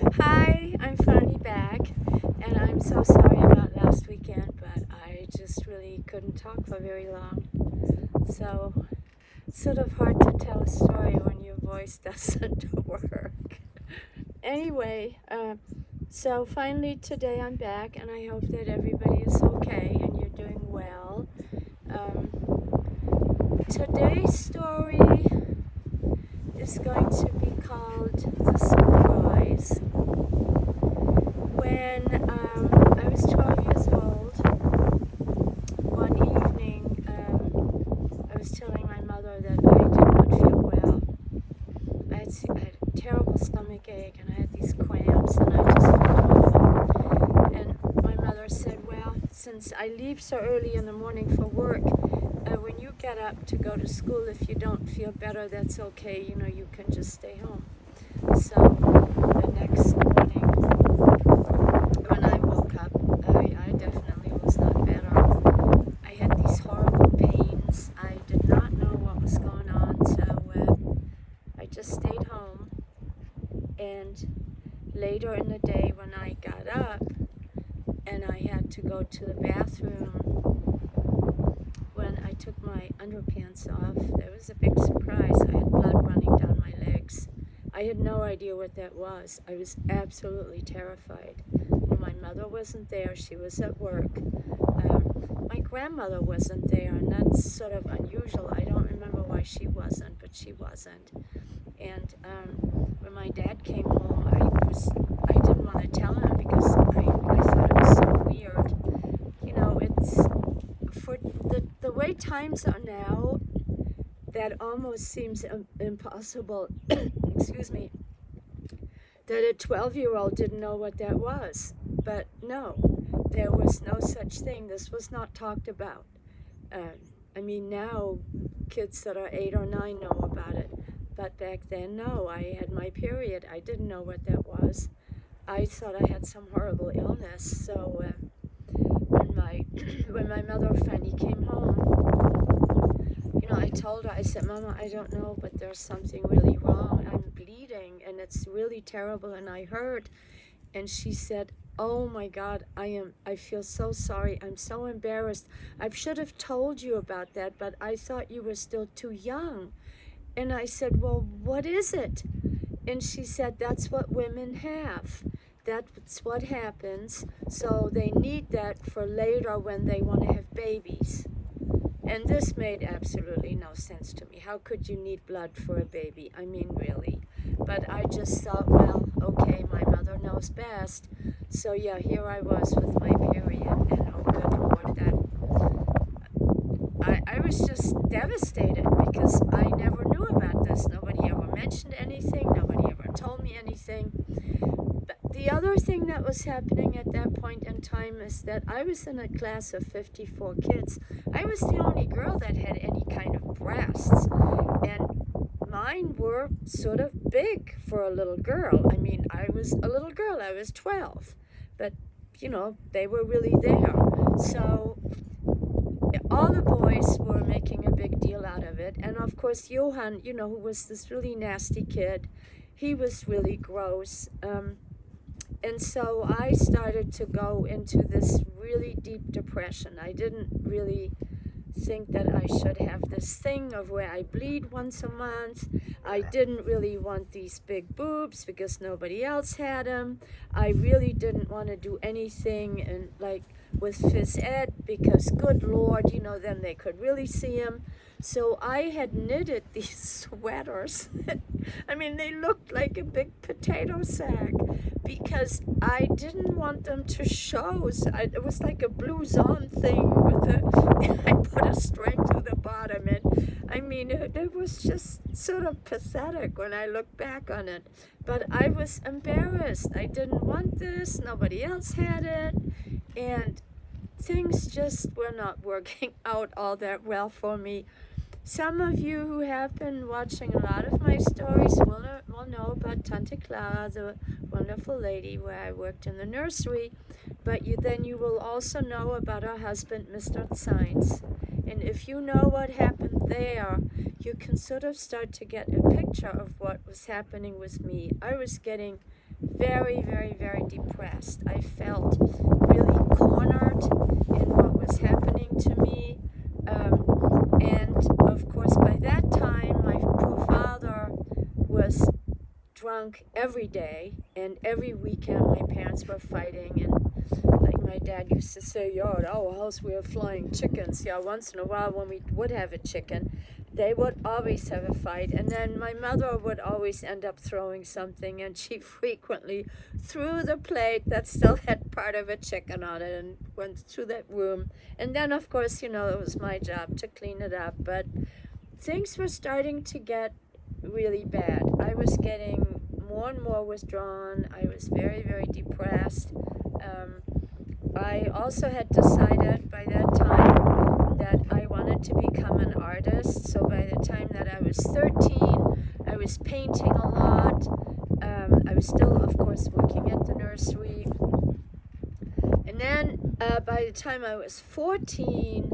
Hi, I'm finally back, and I'm so sorry about last weekend, but I just really couldn't talk for very long. So, sort of hard to tell a story when your voice doesn't work. Anyway, so finally today I'm back, and I hope that everybody is okay and you're doing well. Today's story is going to be called The Surprise. When I was 12 years old, one evening I was telling my mother that I did not feel well. I had a terrible stomach ache and I had these cramps and I just felt awful. And my mother said, well, since I leave so early in the morning for work, when you get up to go to school, if you don't feel better, that's okay. You can just stay home. So the next morning, when I woke up, I definitely was not better. I had these horrible pains. I did not know what was going on, so I just stayed home. And later in the day, when I got up and I had to go to the bathroom, when I took my underpants off, there was a big surprise. I had blood running down my legs. I had no idea what that was. I was absolutely terrified. My mother wasn't there. She was at work. My grandmother wasn't there, and that's sort of unusual. I don't remember why she wasn't, but she wasn't. And when my dad came home, I didn't want to tell him because I thought it was so weird. It's for the way times are now, that almost seems impossible. Excuse me. That a 12-year-old didn't know what that was. But no, there was no such thing. This was not talked about. Now kids that are 8 or 9 know about it. But back then, no, I had my period. I didn't know what that was. I thought I had some horrible illness. So when my mother finally came home, I told her, I said, Mama, I don't know, but there's something really wrong. I'm bleeding and it's really terrible and I hurt. And she said, oh my God, I feel so sorry. I'm so embarrassed. I should have told you about that, but I thought you were still too young. And I said, well, what is it? And she said, that's what women have. That's what happens. So they need that for later when they want to have babies. And this made absolutely no sense to me. How could you need blood for a baby? I mean, really. But I just thought, well, okay, my mother knows best. So yeah, here I was with my period, and oh good Lord, I was just devastated because I never knew about this. Nobody ever mentioned anything. Nobody ever told me anything. But the other thing that was happening at that point in time is that I was in a class of 54 kids. I was the only girl that had any kind of breasts, and mine were sort of big for a little girl. I mean, I was a little girl. I was 12, but they were really there. So all the boys were making a big deal out of it. And of course, Johann, who was this really nasty kid, he was really gross. And so I started to go into this really deep depression. I didn't really think that I should have this thing of where I bleed once a month. I didn't really want these big boobs because nobody else had them. I really didn't want to do anything and like with phys ed because good Lord, then they could really see them. So I had knitted these sweaters. I mean, they looked like a big potato sack because I didn't want them to show. So it was like a blouson thing with I put a string through the bottom. And I mean, it was just sort of pathetic when I look back on it. But I was embarrassed. I didn't want this. Nobody else had it. And things just were not working out all that well for me. Some of you who have been watching a lot of my stories will know about Tante Clara, the wonderful lady where I worked in the nursery, but then you will also know about her husband, Mr. Sainz. And if you know what happened there, you can sort of start to get a picture of what was happening with me. I was getting very, very, very depressed. I felt really cornered in what was happening to me. And of course, by that time, my poor father was drunk every day, and every weekend my parents were fighting. And like my dad used to say, "Yo, at our house we have flying chickens." Yeah, once in a while when we would have a chicken, they would always have a fight. And then my mother would always end up throwing something, and she frequently threw the plate that still had part of a chicken on it and went to that room. And then of course, it was my job to clean it up. But things were starting to get really bad. I was getting more and more withdrawn. I was very, very depressed. I also had decided by that time that I wanted to become an artist. So by the time that I was 13, I was painting a lot. I was still, of course, working at the nursery. And then by the time I was 14,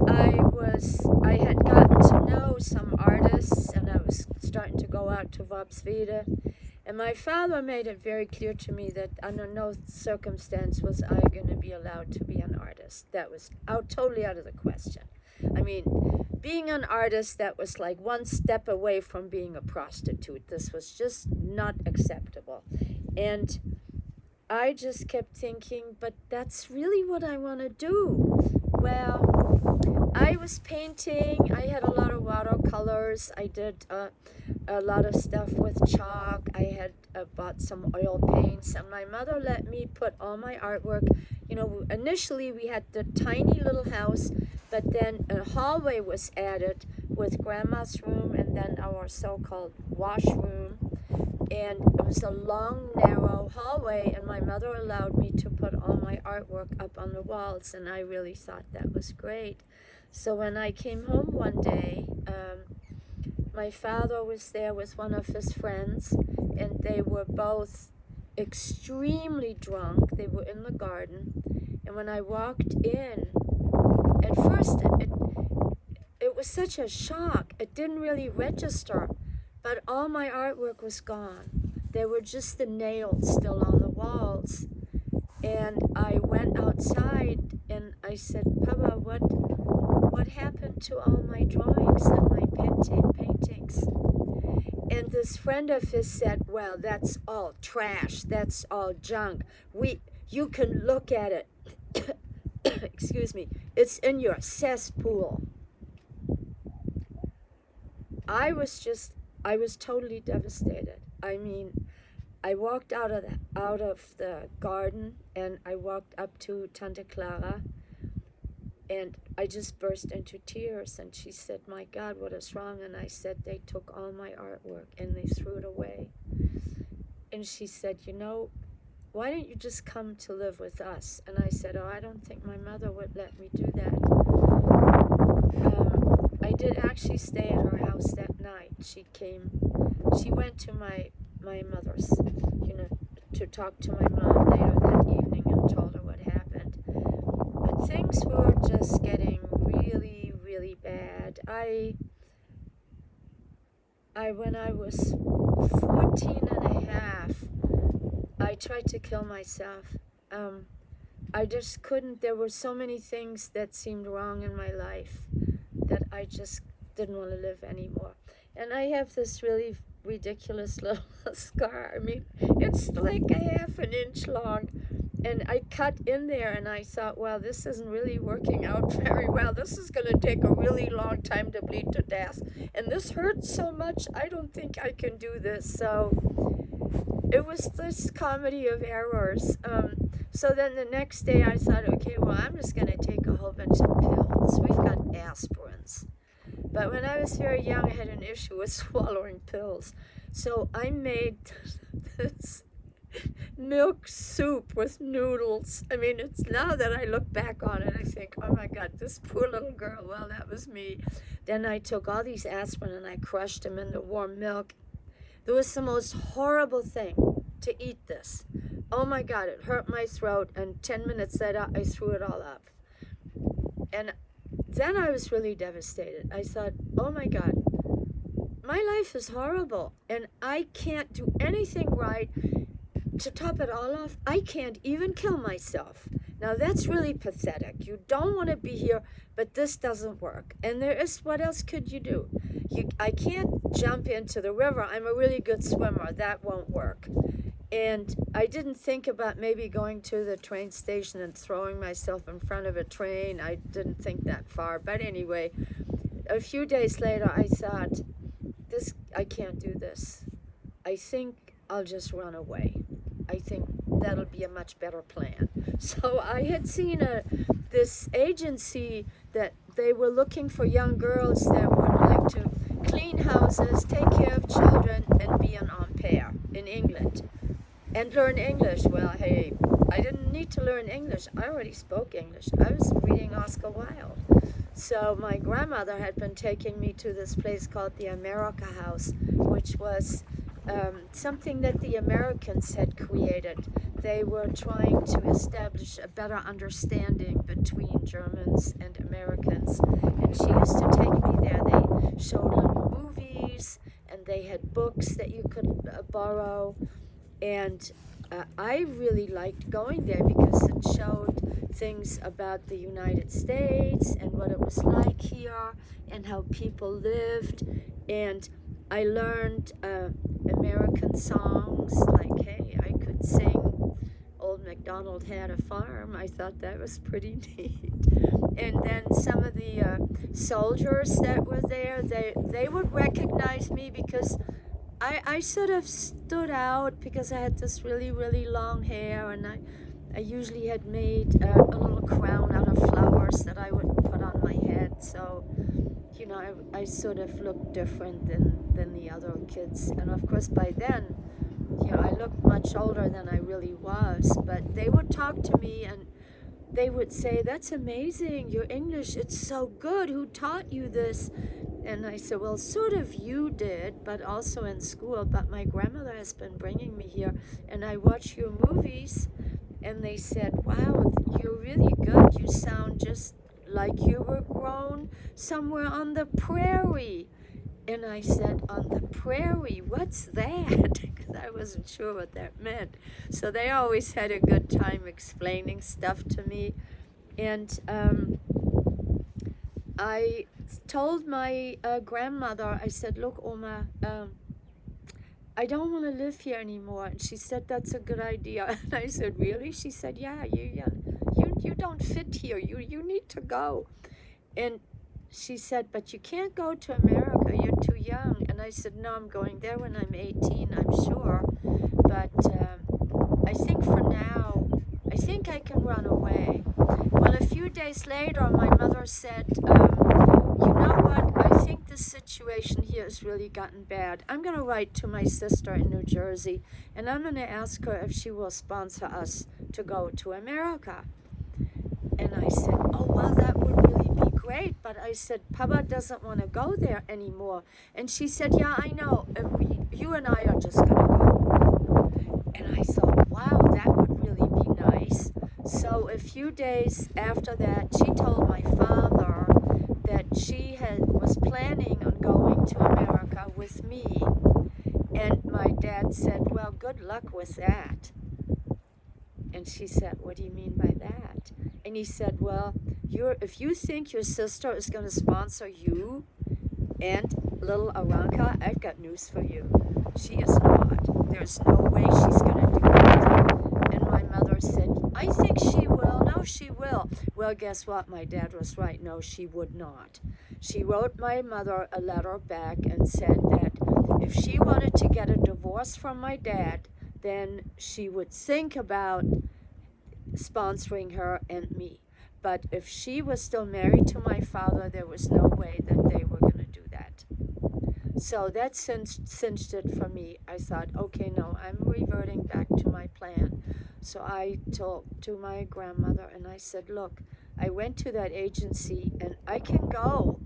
I had gotten to know some artists, and I was starting to go out to Worpswede. And my father made it very clear to me that under no circumstance was I going to be allowed to be an artist. That was totally out of the question. I mean, being an artist, that was like one step away from being a prostitute. This was just not acceptable. And I just kept thinking, but that's really what I want to do. Well, I was painting. I had a lot of watercolors. I did a lot of stuff with chalk. I had bought some oil paints, and my mother let me put all my artwork. Initially we had the tiny little house, but then a hallway was added with grandma's room and then our so-called washroom. And it was a long, narrow hallway, and my mother allowed me to put all my artwork up on the walls, and I really thought that was great. So when I came home one day, my father was there with one of his friends, and they were both extremely drunk. They were in the garden, and when I walked in, at first it was such a shock. It didn't really register. But all my artwork was gone. There were just the nails still on the walls. And I went outside and I said, "Papa, what happened to all my drawings and my paintings?" And this friend of his said, "Well, that's all trash. That's all junk. You can look at it." Excuse me. "It's in your cesspool." I was totally devastated. I mean, I walked out of the garden, and I walked up to Tante Clara, and I just burst into tears. And she said, "My God, what is wrong?" And I said, "They took all my artwork and they threw it away." And she said, "Why don't you just come to live with us?" And I said, "Oh, I don't think my mother would let me do that." I did actually stay at her house that night. She went to my mother's, to talk to my mom later that evening and told her what happened. But things were just getting really, really bad. When I was 14 and a half, I tried to kill myself. I just couldn't. There were so many things that seemed wrong in my life that I just didn't want to live anymore. And I have this really ridiculous little scar. I mean, it's like a half an inch long. And I cut in there, and I thought, well, this isn't really working out very well. This is going to take a really long time to bleed to death. And this hurts so much, I don't think I can do this. So it was this comedy of errors. So then the next day I thought, okay, well, I'm just going to take a whole bunch of pills. We've got aspirins. But when I was very young, I had an issue with swallowing pills. So I made this milk soup with noodles. I mean, it's now that I look back on it, I think, oh my God, this poor little girl, well, that was me. Then I took all these aspirin and I crushed them in the warm milk. It was the most horrible thing to eat this. Oh my God, it hurt my throat, and 10 minutes later, I threw it all up. And then I was really devastated. I thought, oh my God, my life is horrible, and I can't do anything right. to top it all off, I can't even kill myself. Now that's really pathetic. You don't want to be here, but this doesn't work. And there is, what else could you do? I can't jump into the river. I'm a really good swimmer. That won't work. And I didn't think about maybe going to the train station and throwing myself in front of a train. I didn't think that far. But anyway, a few days later, I thought, I can't do this. I think I'll just run away. I think that'll be a much better plan. So I had seen this agency that they were looking for young girls that would like to clean houses, take care of children, and be an au pair in England. And learn English. Well, hey, I didn't need to learn English. I already spoke English. I was reading Oscar Wilde. So my grandmother had been taking me to this place called the America House, which was something that the Americans had created. They were trying to establish a better understanding between Germans and Americans. And she used to take me there. They showed little movies, and they had books that you could borrow. And I really liked going there because it showed things about the United States and what it was like here and how people lived. And I learned American songs, like, hey, I could sing Old MacDonald Had a Farm. I thought that was pretty neat. And then some of the soldiers that were there, they would recognize me because I sort of stood out because I had this really, really long hair, and I usually had made a little crown out of flowers that I would put on my head. So, you know, I sort of looked different than the other kids. And of course, by then, you know, I looked much older than I really was. But they would talk to me and they would say, "That's amazing, your English, it's so good. Who taught you this?" And I said, "Well, sort of you did, but also in school. But my grandmother has been bringing me here, and I watch your movies." And they said, "Wow, you're really good. You sound just like you were grown somewhere on the prairie." And I said, "On the prairie? What's that?" Because I wasn't sure what that meant. So they always had a good time explaining stuff to me. And I told my grandmother, I said, "Look, Oma, I don't want to live here anymore." And she said, "That's a good idea." And I said, "Really?" She said, "Yeah, you don't fit here. You need to go." And she said, "But you can't go to America. You're too young." And I said, "No, I'm going there when I'm 18, I'm sure. But I think for now, I think I can run away." Well, a few days later, my mother said, "You know what? I think the situation here has really gotten bad. I'm going to write to my sister in New Jersey, and I'm going to ask her if she will sponsor us to go to America." And I said, "Oh, well, that would really be great." But I said, "Papa doesn't want to go there anymore." And she said, "Yeah, I know. You and I are just going to go." And I thought, wow, that would really be nice. So a few days after that, she told my father that she was planning on going to America with me. And my dad said, "Well, good luck with that." And she said, "What do you mean by that?" And he said, "Well, if you think your sister is going to sponsor you and little Aranka, I've got news for you. She is not. There's no way she's going to do that." And my mother said, "I think she will. No, she will." Well, guess what? My dad was right. No, she would not. She wrote my mother a letter back and said that if she wanted to get a divorce from my dad, then she would think about sponsoring her and me. But if she was still married to my father, there was no way that they were going to do that. So that cinched it for me. I thought, okay, no, I'm reverting back to my plan. So I talked to my grandmother and I said, "Look, I went to that agency and I can go.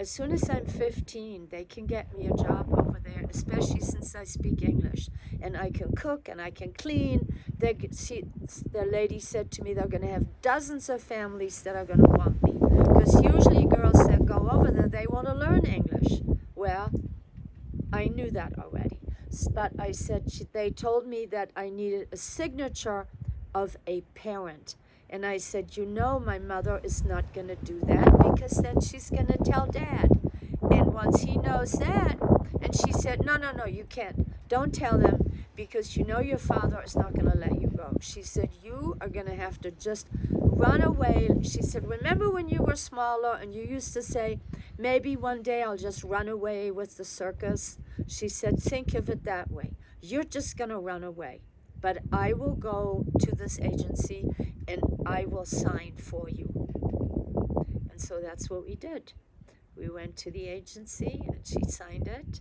As soon as I'm 15, they can get me a job over there, especially since I speak English. And I can cook and I can clean." The lady said to me, "They're going to have dozens of families that are going to want me." Because usually girls that go over there, they want to learn English. Well, I knew that already. But I said, they told me that I needed a signature of a parent. And I said, you know, my mother is not going to do that, because then she's going to tell Dad. And once he knows that, and she said, no, no, no, you can't. Don't tell him, because you know your father is not going to let you go. She said, you are going to have to just run away. She said, remember when you were smaller and you used to say, maybe one day I'll just run away with the circus? She said, think of it that way. You're just going to run away. But I will go to this agency and I will sign for you. And so that's what we did. We went to the agency and she signed it.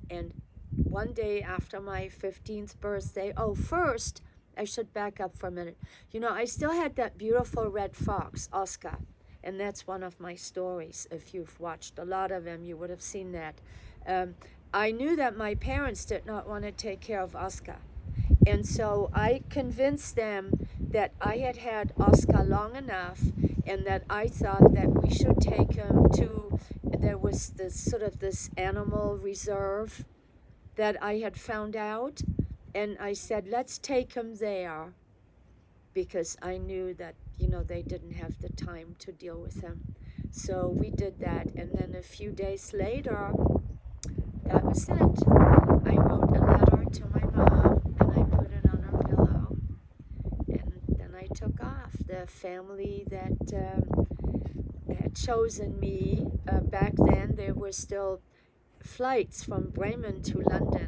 And one day after my 15th birthday, first, I should back up for a minute. You know, I still had that beautiful red fox, Oscar. And that's one of my stories. If you've watched a lot of them, you would have seen that. I knew that my parents did not want to take care of Oscar. And so I convinced them that I had had Oscar long enough, and that I thought that we should take him to, there was this sort of this animal reserve that I had found out. And I said, let's take him there, because I knew that, you know, they didn't have the time to deal with him. So we did that. And then a few days later, that was it. I wrote a letter to my mom and I put it on her pillow. And then I took off. The family that had chosen me, back then there were still flights from Bremen to London.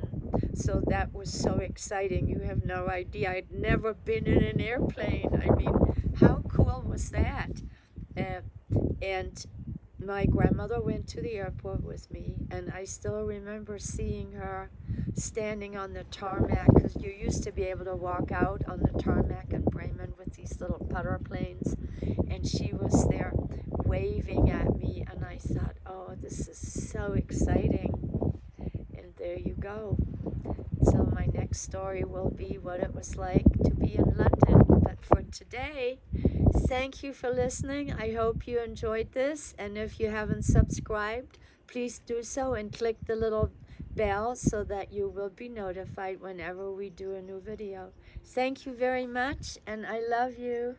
So that was so exciting. You have no idea. I'd never been in an airplane. I mean, how cool was that? And my grandmother went to the airport with me, and I still remember seeing her standing on the tarmac, because you used to be able to walk out on the tarmac in Bremen with these little putter planes, and she was there waving at me, and I thought, oh, this is so exciting. And there you go. So my next story will be what it was like to be in London. But for today, thank you for listening. I hope you enjoyed this. And if you haven't subscribed, please do so and click the little bell so that you will be notified whenever we do a new video. Thank you very much, and I love you.